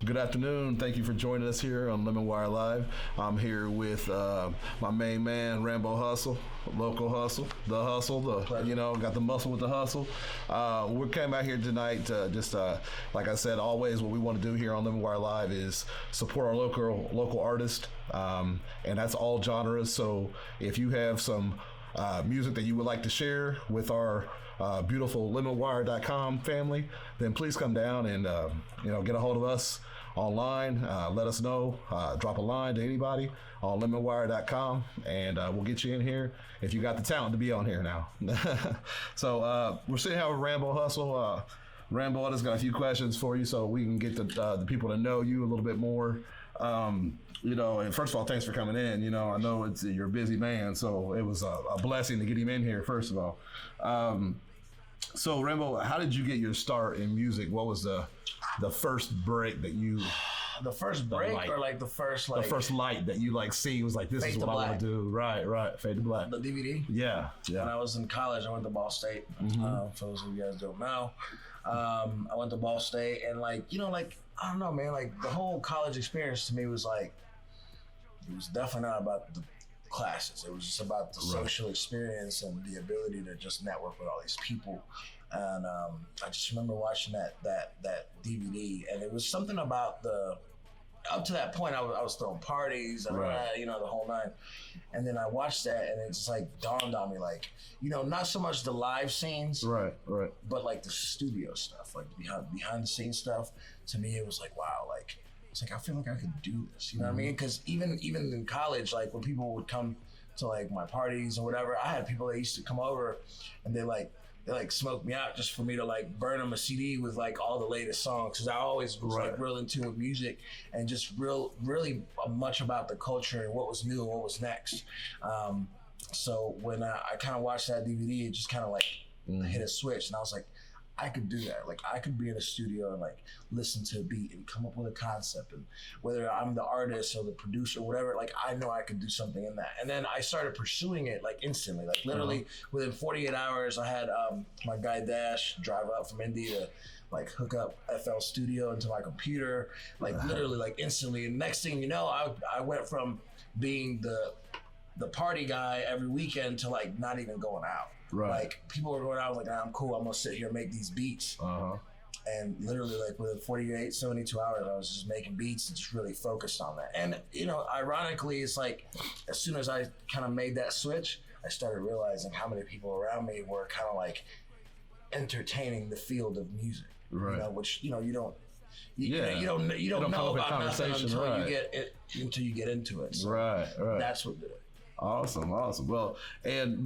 Good afternoon. Thank you for joining us here on LemonWire Live. I'm here with my main man, RamboHustle, local hustle, the hustle, got the muscle with the hustle. We came out here tonight to just, like I said, always what we want to do here on LemonWire Live is support our local artists, and that's all genres. So if you have some music that you would like to share with our beautiful LemonWire.com family, then please come down and get a hold of us online. Let us know. Drop a line to anybody on LemonWire.com, and we'll get you in here if you got the talent to be on here now. So we're sitting here with RamboHustle. Rambo, I just got a few questions for you so we can get the people to know you a little bit more. And first of all, thanks for coming in. I know you're a busy man, so it was a blessing to get him in here, first of all. So Rambo, how did you get your start in music? What was the first break that you... The first break or like the first like... The first light that you see was like, this is what I want to do. Right. Fade to Black. The DVD? Yeah. When I was in college, I went to Ball State. For those of you guys don't know. I went to Ball State and I don't know, man, the whole college experience to me was it was definitely not about the classes. It was just about the social experience and the ability to just network with all these people. And I just remember watching that DVD, and it was something about up to that point, I was throwing parties, and the whole nine. And then I watched that, and it just dawned on me, not so much the live scenes, right, but the studio stuff, behind the scenes stuff. To me, it was wow, it's I feel like I could do this, you know what I mean? Because even in college, when people would come to my parties or whatever, I had people that used to come over, and they smoke me out just for me to burn them a CD with all the latest songs, because I always was real in tune with music and just really much about the culture and what was new and what was next. So when I kind of watched that DVD, it just kind of hit a switch, and I was like, I could do that. I could be in a studio and listen to a beat and come up with a concept, and whether I'm the artist or the producer or whatever, I know I could do something in that. And then I started pursuing it instantly, literally within 48 hours. I had my guy Dash drive up from Indy to hook up FL Studio into my computer, literally instantly. And next thing you know, I went from being the party guy every weekend to not even going out. Right. People were going out, I was like, I'm cool, I'm gonna sit here and make these beats. And literally within 48, 72 hours, I was just making beats and just really focused on that. And ironically, it's as soon as I kind of made that switch, I started realizing how many people around me were kind of entertaining the field of music. Right. Which you don't know about nothing until you get into it. So right. That's what did it. Awesome. Well, and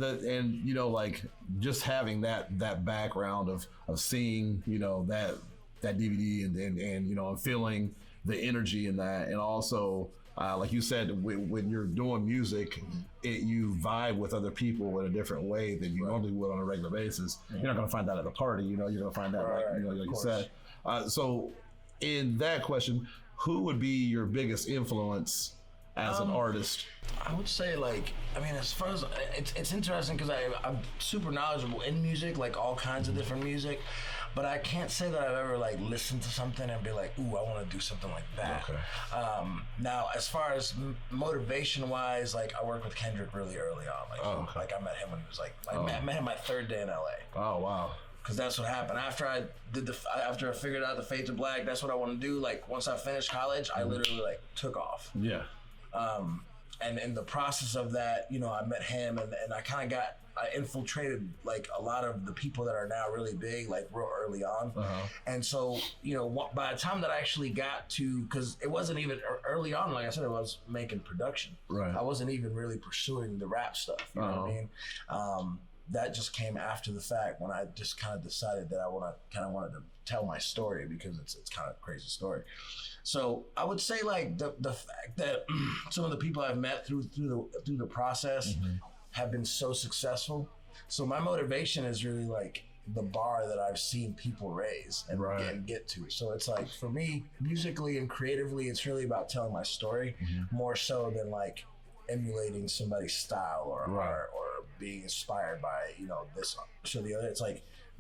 just having that background of seeing that DVD and feeling the energy in that, and also like you said, when you're doing music, you vibe with other people in a different way than you normally would on a regular basis. You're not going to find that at a party. You're going to find that like you said. So in that question, who would be your biggest influence as an artist? I would say as far as it's interesting because I'm super knowledgeable in music, all kinds of different music, but I can't say that I've ever listened to something and be ooh, I want to do something like that. Okay. Now as far as motivation wise, I worked with Kendrick really early on. I met him when he was met him my third day in LA. Oh wow. Because that's what happened after I figured out the Fade to Black. That's what I want to do. Once I finished college, I literally took off. Yeah. And in the process of that, I met him, and I infiltrated a lot of the people that are now really big, real early on. And so, by the time that I actually got to, because it wasn't even early on, like I said, I was making production. Right. I wasn't even really pursuing the rap stuff. You know what I mean? That just came after the fact, when I just kind of decided that I wanted to tell my story, because it's kind of a crazy story. So I would say the fact that some of the people I've met through the process have been so successful. So my motivation is really the bar that I've seen people raise and get to. So it's for me, musically and creatively, it's really about telling my story more so than emulating somebody's style or art or being inspired by this or the other. It's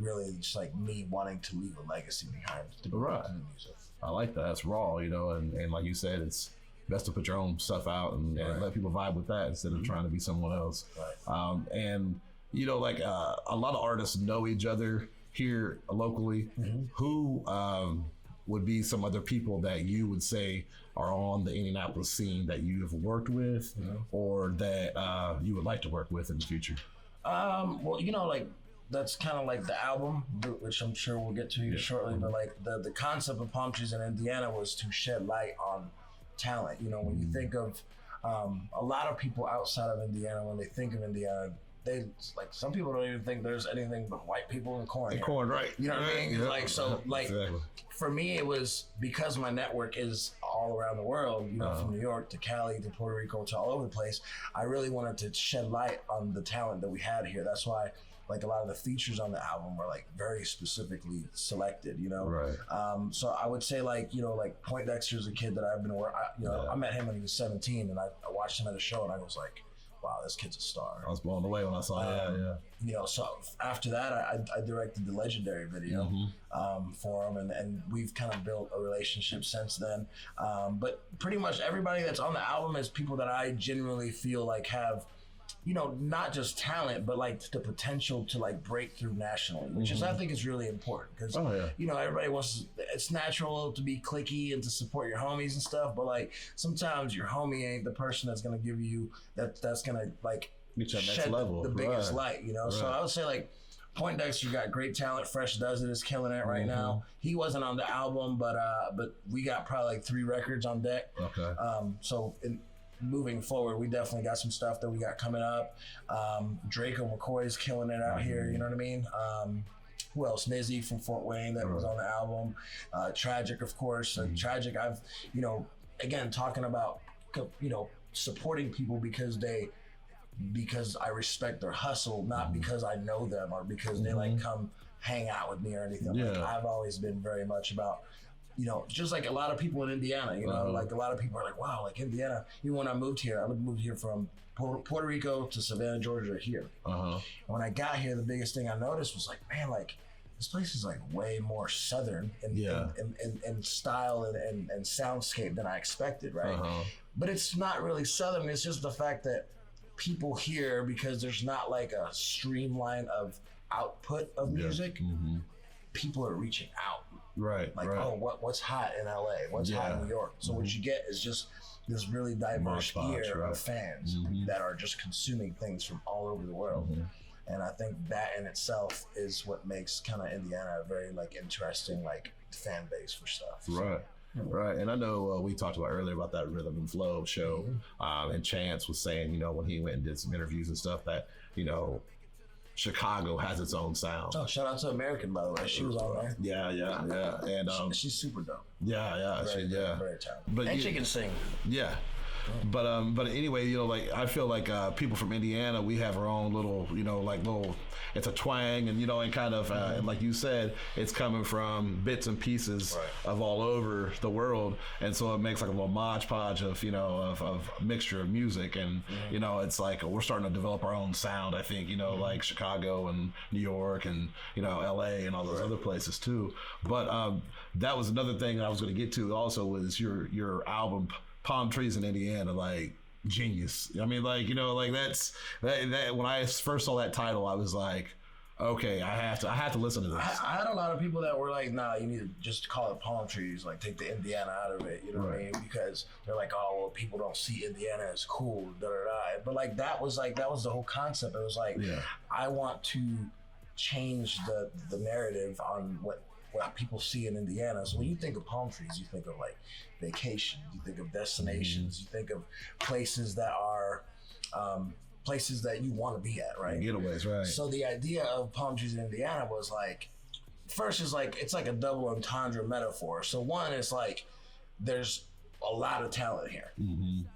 really just like me wanting to leave a legacy behind to Right. the music. I like that. It's raw, you know, and like you said, it's best to put your own stuff out and let people vibe with that instead of trying to be someone else. Right. And you know, like a lot of artists know each other here locally. Who would be some other people that you would say are on the Indianapolis scene that you have worked with or that you would like to work with in the future? Well, you know, like that's kind of like the album, which I'm sure we'll get to here shortly. But like the concept of Palm Trees in Indiana was to shed light on talent. You know, when you think of a lot of people outside of Indiana, when they think of Indiana, they like some people don't even think there's anything but white people in corn. Corn, right? You know what I mean? Yeah. Like so, like Exactly. for me, it was because my network is all around the world. You know, from New York to Cali to Puerto Rico to all over the place. I really wanted to shed light on the talent that we had here. That's why, like a lot of the features on the album were like very specifically selected. You know, Right. So I would say like like Point Dexter's a kid that I've been I met him when he was 17, and I watched him at a show, and I was like, wow, this kid's a star. I was blown away when I saw that. You know, so after that, I directed the Legendary video for him, and we've kind of built a relationship since then. But pretty much everybody that's on the album is people that I genuinely feel like have, you know, not just talent, but like the potential to like break through nationally, which is I think is really important because you know everybody wants. It's natural to be cliquey and to support your homies and stuff, but like sometimes your homie ain't the person that's gonna give you that's gonna like shed the biggest light, you know. So I would say like Point Dexter got great talent. Fresh Does It is killing it right now. He wasn't on the album, but we got probably like 3 records on deck. Okay. So moving forward, we definitely got some stuff that we got coming up. Draco McCoy's killing it out here. You know what I mean? Who else? Nizzy from Fort Wayne that was on the album. Tragic, of course. Tragic, I've, you know, again, talking about, you know, supporting people because I respect their hustle, not because I know them or because they like come hang out with me or anything. Like, I've always been very much about, you know, just like a lot of people in Indiana, you know, like a lot of people are like, wow, like Indiana. Even when I moved here from Puerto Rico to Savannah, Georgia here. And when I got here, the biggest thing I noticed was like, man, like this place is like way more Southern in style and soundscape than I expected, right? But it's not really Southern. It's just the fact that people here, because there's not like a streamline of output of music, people are reaching out. Right. Like, oh, what's hot in LA? What's hot in New York? So what you get is just this really diverse ear of fans that are just consuming things from all over the world. And I think that in itself is what makes kind of Indiana a very like interesting like fan base for stuff. Right. And I know we talked about earlier about that Rhythm and Flow show. And Chance was saying, you know, when he went and did some interviews and stuff that, you know, Chicago has its own sound. Oh, shout out to American, by the way. She was on there. Yeah. And she's super dope. Yeah. Very talented. But and she can sing. Yeah. But anyway, you know, like I feel like people from Indiana, we have our own little, you know, like little, it's a twang, and you know, and kind of, and like you said, it's coming from bits and pieces of all over the world, and so it makes like a little modge-podge of, you know, of a mixture of music, and you know, it's like we're starting to develop our own sound. I think, you know, like Chicago and New York and, you know, LA and all those other places too. But that was another thing I was going to get to also was your album Palm Trees in Indiana, like genius. I mean, like, you know, like that when I first saw that title, I was like, okay, I have to listen to this. I had a lot of people that were like, nah, you need to just call it Palm Trees, like take the Indiana out of it, you know what I mean? Because they're like, oh, well, people don't see Indiana as cool, But like that was the whole concept. It was like, I want to change the narrative on what people see in Indiana. So when you think of palm trees, you think of like vacation, you think of destinations, you think of places that are places that you want to be at, right? Getaways, right. So the idea of Palm Trees in Indiana was like, first is like, it's like a double entendre metaphor. So one is like, there's a lot of talent here,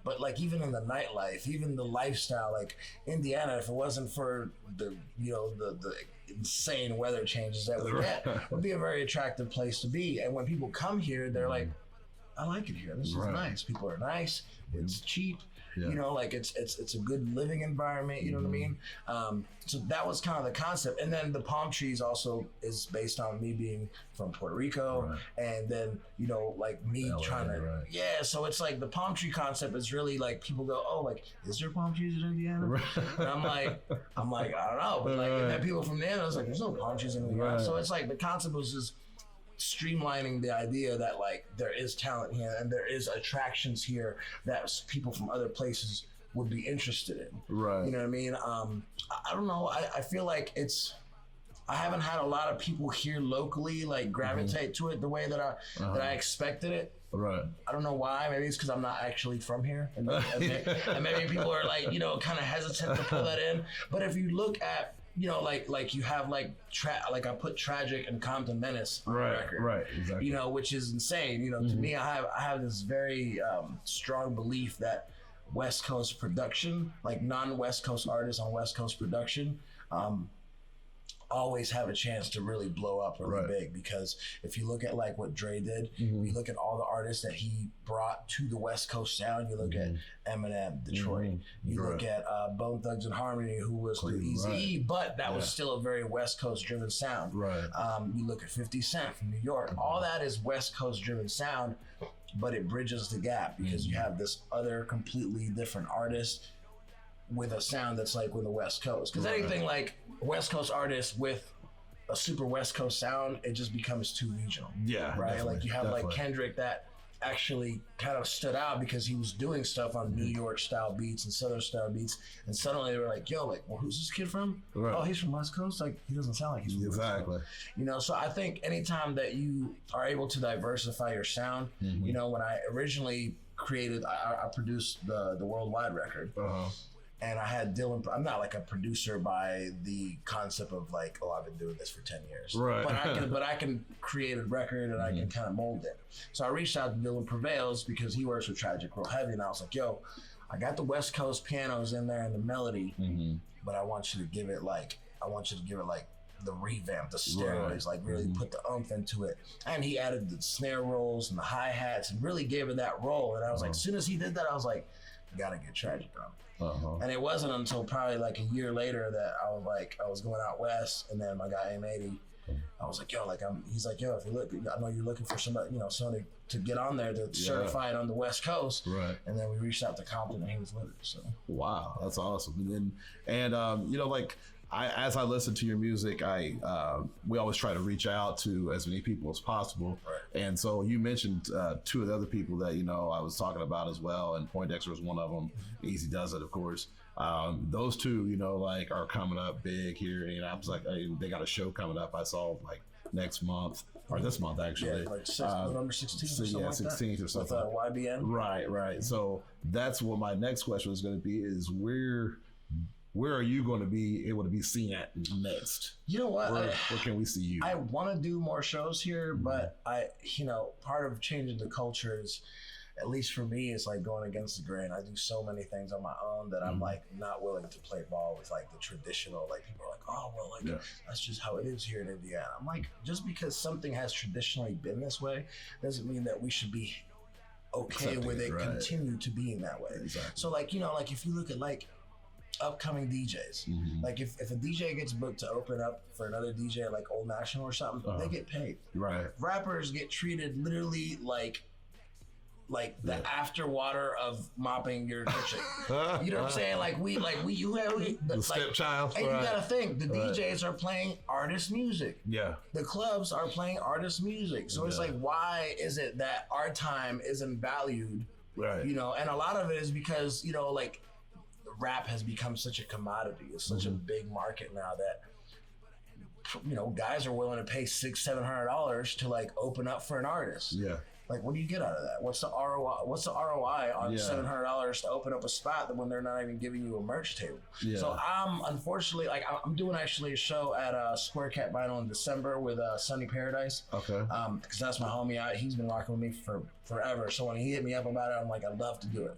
but like even in the nightlife, even the lifestyle, like Indiana, if it wasn't for the, you know, the insane weather changes that we get, would be a very attractive place to be. And when people come here, they're like, I like it here. This is nice. People are nice. It's cheap. You know, like it's a good living environment. You know what I mean? So that was kind of the concept. And then the palm trees also is based on me being from Puerto Rico, and then you know, like me trying to so it's like the palm tree concept is really like people go, oh, like is there palm trees in Indiana? And I'm like I don't know, but like and then people from there, I was like, there's no palm trees in Indiana. So it's like the concept was just streamlining the idea that like there is talent here and there is attractions here that people from other places would be interested in. You know what I mean? I don't know. I feel like I haven't had a lot of people here locally like gravitate to it the way that I expected it. I don't know why. Maybe it's because I'm not actually from here, and maybe people are like, you know, kind of hesitant to pull that in. But if you look at, you know, like you have like I put Tragic and Compton Menace on the record, exactly. You know, which is insane. You know, to me, I have this very strong belief that West Coast production, like non-West Coast artists on West Coast production, always have a chance to really blow up really big, because if you look at like what Dre did, you look at all the artists that he brought to the West Coast sound, you look at Eminem, Detroit, you look at Bone Thugs and Harmony, who was through Eazy-E, but that was still a very West Coast driven sound. You look at 50 Cent from New York, all that is West Coast driven sound, but it bridges the gap because you have this other completely different artist with a sound that's like with the West Coast. Because anything like West Coast artists with a super West Coast sound, it just becomes too regional. Like you have like Kendrick that actually kind of stood out because he was doing stuff on New York style beats and Southern style beats, and suddenly they were like, yo, like, well, who's this kid from? Oh, he's from West Coast? Like, he doesn't sound like he's from West Coast. You know, so I think anytime that you are able to diversify your sound, you know, when I originally created, I produced the worldwide record. And I had Dylan. I'm not like a producer by the concept of like, oh, I've been doing this for 10 years. But I can create a record and I can kind of mold it. So I reached out to Dylan Prevails because he works with Tragic real heavy, and I was like, yo, I got the West Coast pianos in there and the melody, but I want you to give it like the revamp, the steroids, like really put the oomph into it. And he added the snare rolls and the hi-hats and really gave it that roll. And I was like, as soon as he did that, I was like, you gotta get Tragic on. And it wasn't until probably like a year later that I was going out west, and then my guy M80, I was like, yo, like he's like, yo, if you look, I know you're looking for somebody, you know, somebody to get on there to certify it on the West Coast. And then we reached out to Compton and he was with it. So wow, that's awesome. And you know, like as I listen to your music, we always try to reach out to as many people as possible. And so you mentioned two of the other people that, you know, I was talking about as well, and Poindexter was one of them. Easy Does It, of course. Those two, you know, like are coming up big here. And I was like, hey, they got a show coming up. I saw like next month or this month actually. Yeah, like November 16th or something like 16th that. or something. With YBN. Right. So that's what my next question is going to be: is where are you going to be able to be seen at next? You know what? Where can we see you? I want to do more shows here, but you know, part of changing the culture is, at least for me, it's like going against the grain. I do so many things on my own that I'm like not willing to play ball with like the traditional, like people are like, oh, well, like that's just how it is here in Indiana. I'm like, just because something has traditionally been this way doesn't mean that we should be okay with it continue to being that way. So like, you know, like if you look at like upcoming DJs, like if a DJ gets booked to open up for another DJ like Old National or something, they get paid. Rappers get treated literally like the after water of mopping your kitchen. You know what I'm saying? The stepchild. And you gotta think, the DJs are playing artist music. The clubs are playing artist music. So it's like, why is it that our time isn't valued? You know, and a lot of it is because, you know, like rap has become such a commodity. It's such a big market now that, you know, guys are willing to pay $600-700 to like open up for an artist. Like, what do you get out of that? What's the ROI? What's the ROI on $700 to open up a spot when they're not even giving you a merch table? So I'm unfortunately, like, I'm doing actually a show at Square Cat Vinyl in December with Sunny Paradise. Because that's my homie. He's been rocking with me for forever. So when he hit me up about it, I'm like, I'd love to do it.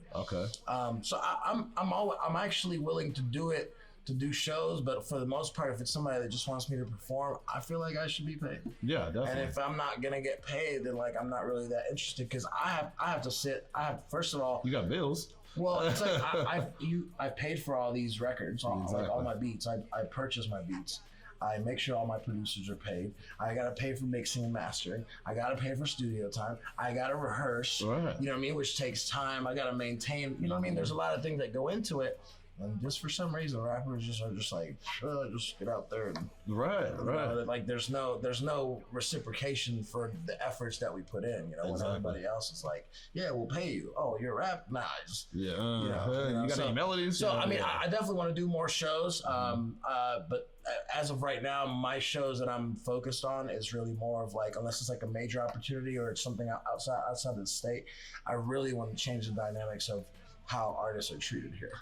So I'm actually willing to do it to do shows, but for the most part, if it's somebody that just wants me to perform, I feel like I should be paid. Yeah, definitely. And if I'm not gonna get paid, then like I'm not really that interested because I have to sit. First of all, you got bills. Well, it's like I paid for all these records, like all my beats. I purchase my beats. I make sure all my producers are paid. I gotta pay for mixing and mastering. I gotta pay for studio time. I gotta rehearse. Right. You know what I mean? Which takes time. I gotta maintain. You know what I mean? There's a lot of things that go into it. And just for some reason, rappers are just like, sure, just get out there and right. Like there's no reciprocation for the efforts that we put in. You know, when everybody else is like, yeah, we'll pay you. Oh, you're a rap? Nah, just you got any melodies? So I mean, I definitely want to do more shows. But as of right now, my shows that I'm focused on is really more of like, unless it's like a major opportunity or it's something outside of the state, I really want to change the dynamics of how artists are treated here.